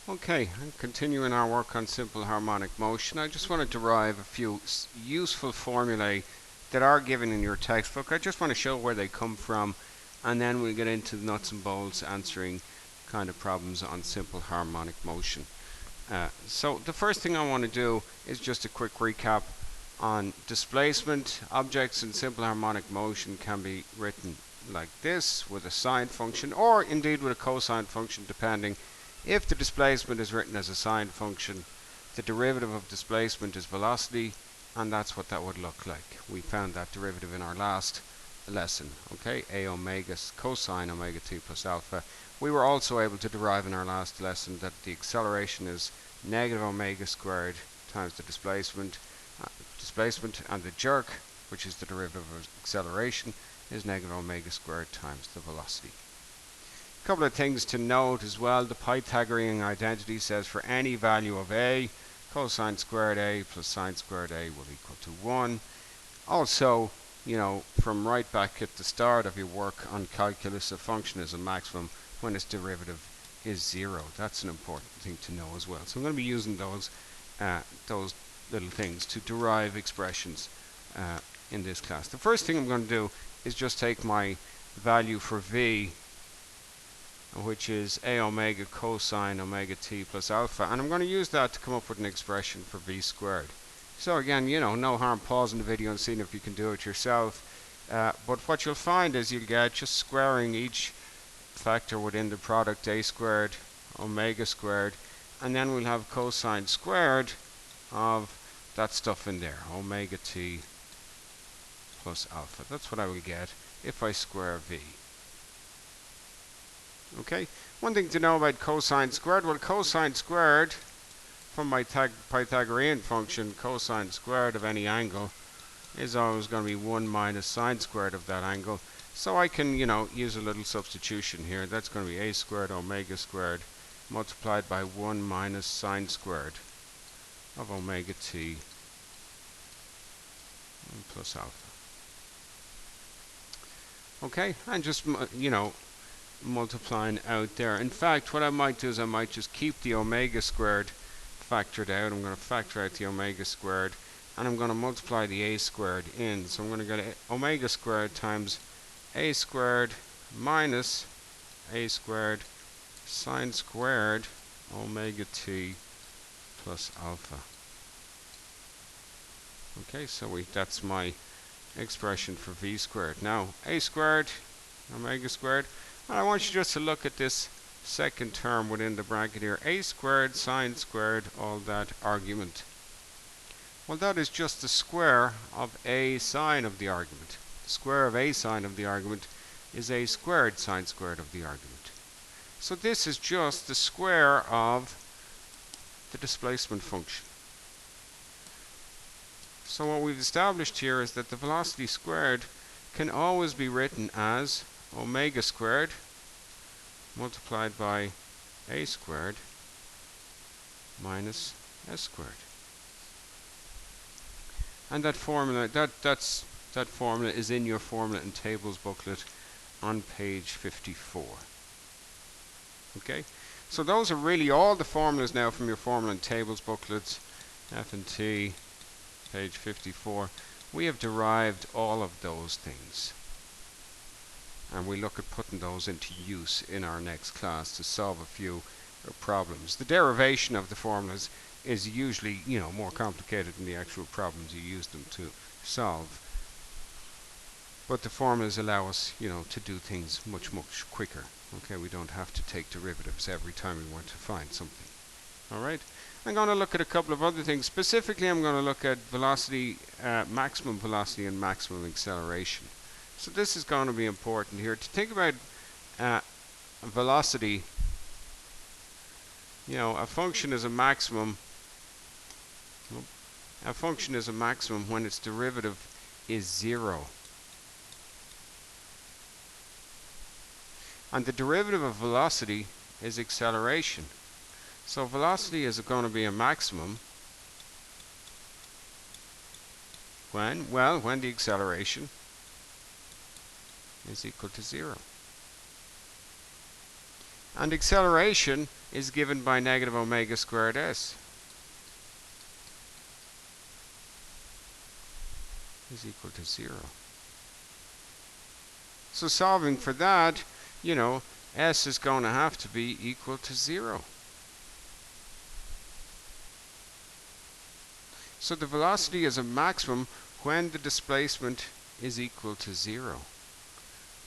Okay, and continuing our work on simple harmonic motion, I just want to derive a few useful formulae that are given in your textbook. I just want to show where they come from, and then we'll get into the nuts and bolts answering kind of problems on simple harmonic motion. So the first thing I want to do is just a quick recap on displacement. Objects in simple harmonic motion can be written like this with a sine function, or indeed with a cosine function, depending. If the displacement is written as a sine function, the derivative of displacement is velocity, and that's what that would look like. We found that derivative in our last lesson. Okay, a omega cosine omega t plus alpha. We were also able to derive in our last lesson that the acceleration is negative omega squared times the displacement, and the jerk, which is the derivative of acceleration, is negative omega squared times the velocity. A couple of things to note as well. The Pythagorean identity says for any value of a, cosine squared a plus sine squared a will equal to 1. Also, from right back at the start of your work on calculus, a function is a maximum when its derivative is 0. That's an important thing to know as well. So I'm going to be using those little things to derive expressions in this class. The first thing I'm going to do is just take my value for v, which is a omega cosine omega t plus alpha, and I'm going to use that to come up with an expression for v squared. So again, no harm pausing the video and seeing if you can do it yourself. But what you'll find is you'll get just squaring each factor within the product, a squared omega squared, and then we'll have cosine squared of that stuff in there, omega t plus alpha. That's what I will get if I square v. Okay, one thing to know about cosine squared, well, cosine squared from my Pythagorean function, cosine squared of any angle is always going to be 1 minus sine squared of that angle. So I can, use a little substitution here. That's going to be a squared omega squared multiplied by 1 minus sine squared of omega t plus alpha. Okay, and just, multiplying out there. In fact, what I might do is I might just keep the omega squared factored out. I'm going to factor out the omega squared, and I'm going to multiply the a squared in. So I'm going to get omega squared times a squared minus a squared sine squared omega t plus alpha. Okay, so that's my expression for v squared. Now, a squared omega squared, and I want you just to look at this second term within the bracket here, a squared sine squared all that argument. Well, that is just the square of a sine of the argument. The square of a sine of the argument is a squared sine squared of the argument. So this is just the square of the displacement function. So what we've established here is that the velocity squared can always be written as omega squared multiplied by a squared minus s squared. And that formula, that formula is in your formula and tables booklet on page 54. Okay, so those are really all the formulas now from your formula and tables booklets, F and T, page 54. We have derived all of those things, and we look at putting those into use in our next class to solve a few problems. The derivation of the formulas is usually, more complicated than the actual problems you use them to solve. But the formulas allow us, to do things much, much quicker. Okay, we don't have to take derivatives every time we want to find something. All right, I'm going to look at a couple of other things. Specifically, I'm going to look at velocity, maximum velocity and maximum acceleration. So this is going to be important here. To think about velocity, a function is a maximum. A function is a maximum when its derivative is 0. And the derivative of velocity is acceleration. So velocity is going to be a maximum when? Well, when the acceleration is equal to 0. And acceleration is given by negative omega squared s is equal to 0. So solving for that, s is going to have to be equal to 0. So the velocity is a maximum when the displacement is equal to 0.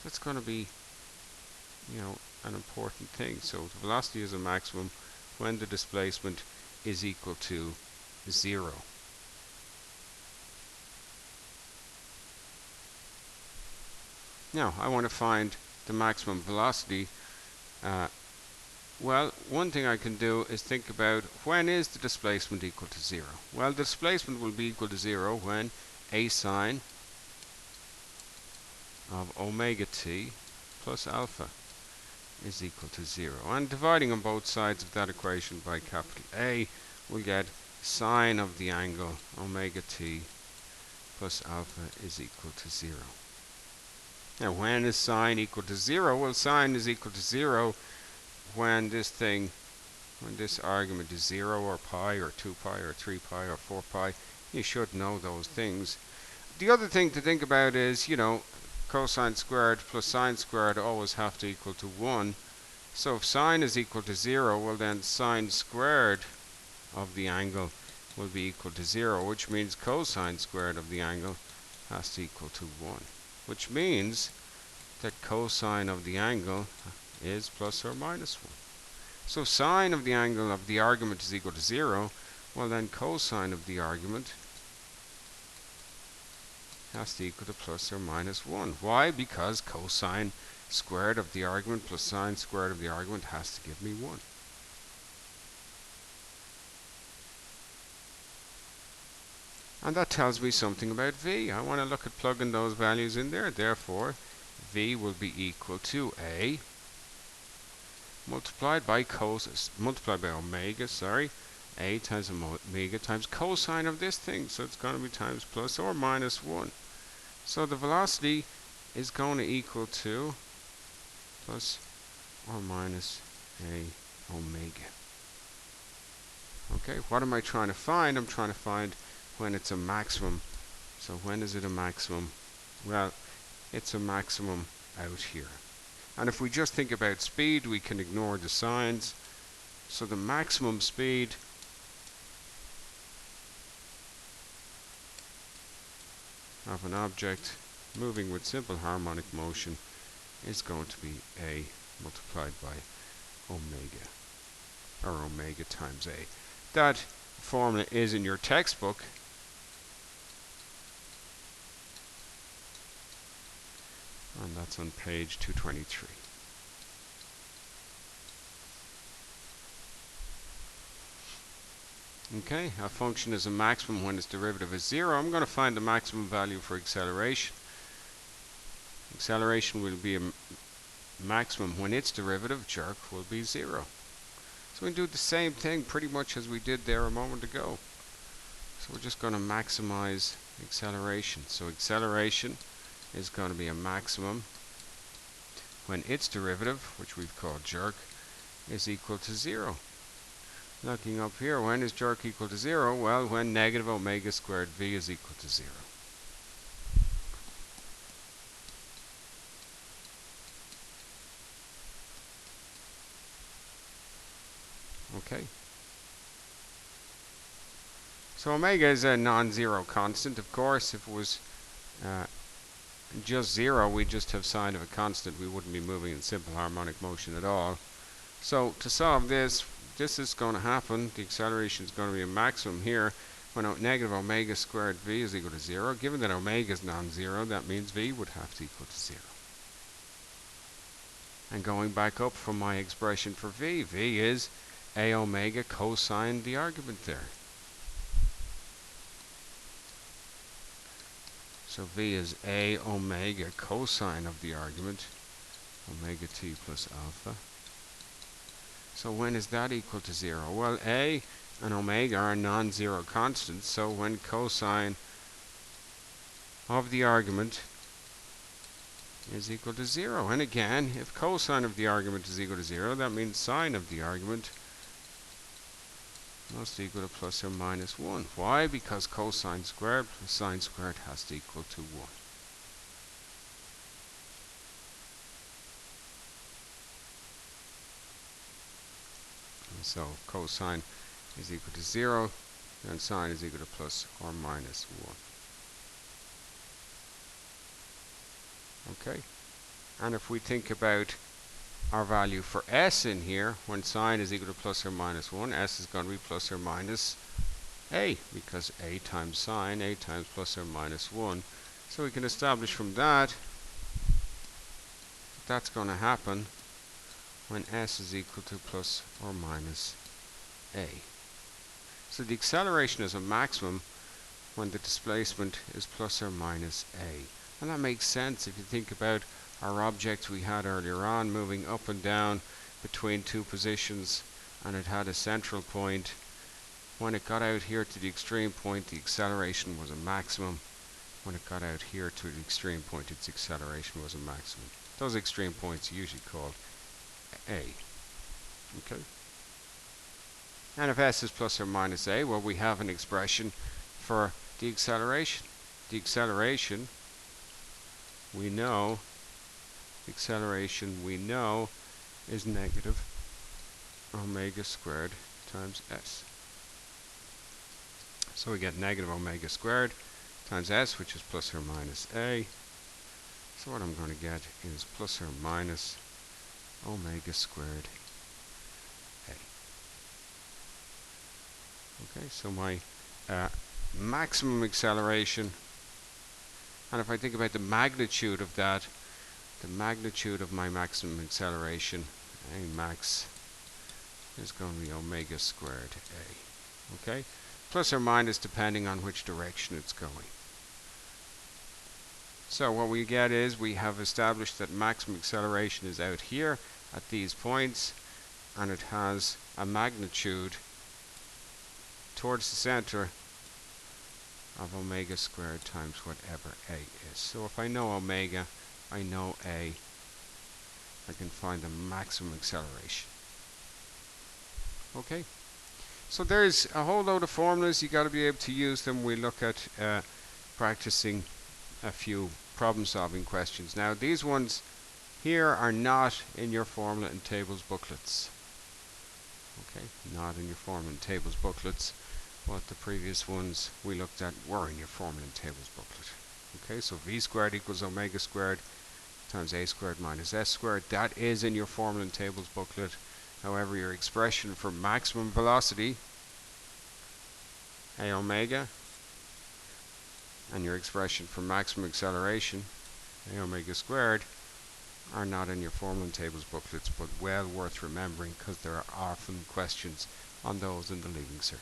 That's going to be, an important thing. So the velocity is a maximum when the displacement is equal to 0. Now, I want to find the maximum velocity. Well, one thing I can do is think about when is the displacement equal to 0? Well, the displacement will be equal to 0 when a sine of omega t plus alpha is equal to 0. And dividing on both sides of that equation by capital A, we'll get sine of the angle omega t plus alpha is equal to 0. Now, when is sine equal to 0? Well, sine is equal to 0 when this argument is 0 or pi or 2 pi or 3 pi or 4 pi. You should know those things. The other thing to think about is, cosine squared plus sine squared always have to equal to 1. So if sine is equal to 0, well then sine squared of the angle will be equal to 0, which means cosine squared of the angle has to equal to 1. Which means that cosine of the angle is plus or minus 1. So sine of the angle of the argument is equal to 0, well then cosine of the argument has to equal to plus or minus 1. Why? Because cosine squared of the argument plus sine squared of the argument has to give me 1. And that tells me something about v. I want to look at plugging those values in there. Therefore, v will be equal to a multiplied by omega, a times omega times cosine of this thing. So it's going to be times plus or minus 1. So the velocity is going to equal to plus or minus a omega. Okay, what am I trying to find? I'm trying to find when it's a maximum. So when is it a maximum? Well, it's a maximum out here. And if we just think about speed, we can ignore the signs. So the maximum speed of an object moving with simple harmonic motion is going to be a multiplied by omega, or omega times a. That formula is in your textbook. And that's on page 223. Okay, a function is a maximum when its derivative is 0. I'm going to find the maximum value for acceleration. Acceleration will be a maximum when its derivative, jerk, will be 0. So we do the same thing pretty much as we did there a moment ago. So we're just going to maximize acceleration. So acceleration is going to be a maximum when its derivative, which we've called jerk, is equal to 0. Looking up here, when is jerk equal to 0? Well, when negative omega squared v is equal to 0. Okay. So omega is a non-zero constant. Of course, if it was just 0, we'd just have sine of a constant. We wouldn't be moving in simple harmonic motion at all. So to solve this, this is going to happen. The acceleration is going to be a maximum here when negative omega squared v is equal to 0. Given that omega is non-zero, that means v would have to equal to 0. And going back up from my expression for v, v is a omega cosine the argument there. So v is a omega cosine of the argument, omega t plus alpha. So when is that equal to 0? Well, a and omega are non-zero constants, so when cosine of the argument is equal to 0. And again, if cosine of the argument is equal to 0, that means sine of the argument must equal to plus or minus 1. Why? Because cosine squared plus sine squared has to equal to 1. And so cosine is equal to 0, and sine is equal to plus or minus 1. Okay? And if we think about our value for s in here, when sine is equal to plus or minus 1, s is going to be plus or minus a, because a times sine, a times plus or minus 1. So we can establish from that that's going to happen when s is equal to plus or minus a. So the acceleration is a maximum when the displacement is plus or minus a. And that makes sense if you think about our object we had earlier on moving up and down between two positions, and it had a central point. When it got out here to the extreme point, the acceleration was a maximum. When it got out here to the extreme point, its acceleration was a maximum. Those extreme points are usually called a. Okay? And if s is plus or minus a, well, we have an expression for the acceleration. The acceleration we know is negative omega squared times s. So we get negative omega squared times s, which is plus or minus a. So what I'm going to get is plus or minus omega squared a. Okay, so my maximum acceleration, and if I think about the magnitude of that, the magnitude of my maximum acceleration, A max, is going to be omega squared A. Okay? Plus or minus depending on which direction it's going. So what we get is we have established that maximum acceleration is out here at these points, and it has a magnitude towards the center of omega squared times whatever A is. So if I know omega, I know A, I can find the maximum acceleration. Okay? So there's a whole load of formulas. You got to be able to use them. We look at practicing a few problem-solving questions. Now, these ones here are not in your formula and tables booklets. Okay? Not in your formula and tables booklets. But the previous ones we looked at were in your formula and tables booklet. Okay, so v squared equals omega squared times a squared minus s squared. That is in your formula and tables booklet. However, your expression for maximum velocity, a omega, and your expression for maximum acceleration, a omega squared, are not in your formula and tables booklets, but well worth remembering because there are often questions on those in the Leaving Cert.